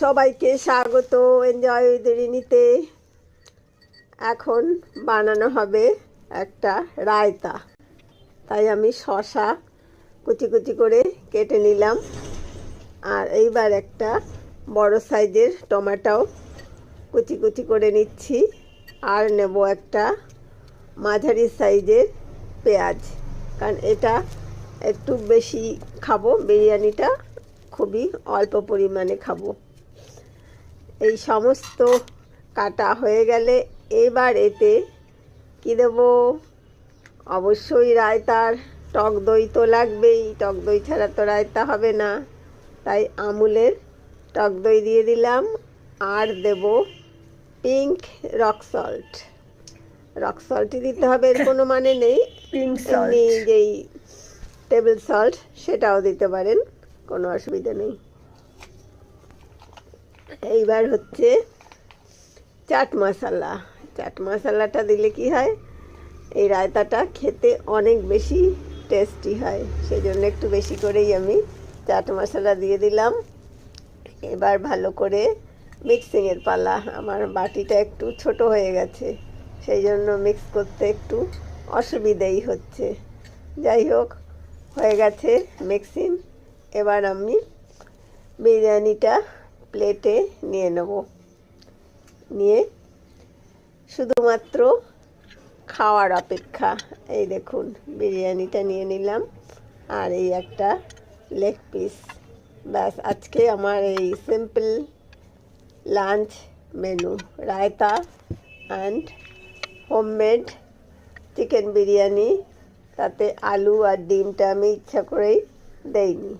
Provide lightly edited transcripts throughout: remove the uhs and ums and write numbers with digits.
সবাইকে স্বাগত enjoy with রিনিতে। এখন বানানো হবে একটা রায়তা, তাই আমি শসা কুচি কুচি করে কেটে নিলাম। আর এইবার একটা বড় সাইজের টমেটো কুচি কুচি করে নিচ্ছি। আর নেব একটা মাঝারি সাইজের পেঁয়াজ, কারণ এটা একটু বেশি খাবো, বিরিয়ানিটা খুবই অল্প পরিমাণে খাবো। এই সমস্ত কাটা হয়ে গেলে এবার এতে কি দেব, অবশ্যই রায়তার টক দই তো লাগবেই, টক দই ছাড়া তো রায়তা হবে না, তাই আমুলের টক দই দিয়ে দিলাম। আর দেব পিঙ্ক রক সল্ট। রক সল্টই দিতে হবে এর কোনো মানে নেই, এমনি যেই টেবিল সল্ট সেটাও দিতে পারেন, কোনো অসুবিধা নেই। এইবার হচ্ছে চাট মশলা। চাট মশলাটা দিলে কি হয়, এই রায়তাটা খেতে অনেক বেশি টেস্টি হয়, সেই জন্য একটু বেশি করেই আমি চাট মশলা দিয়ে দিলাম। এবার ভালো করে মিক্সিংয়ের পালা। আমার বাটিটা একটু ছোট হয়ে গেছে, সেই জন্য মিক্স করতে একটু অসুবিধেই হচ্ছে। যাই হোক, হয়ে গেছে মিক্সিং। এবার আমি বিরিয়ানিটা প্লেটে নিয়ে নেব, নিয়ে শুধুমাত্র খাওয়ার অপেক্ষা। এই দেখুন, বিরিয়ানিটা নিয়ে নিলাম আর এই একটা লেগ পিস। ব্যাস, আজকে আমার এই simple lunch menu, raita and homemade chicken biryani. তাতে আলু আর ডিমটা আমি ইচ্ছা করেই দেইনি।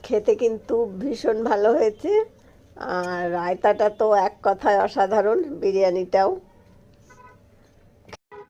খেতে কিন্তু ভীষণ ভালো হয়েছে, আর রায়তাটা তো এক কথায় অসাধারণ, বিরিয়ানিটাও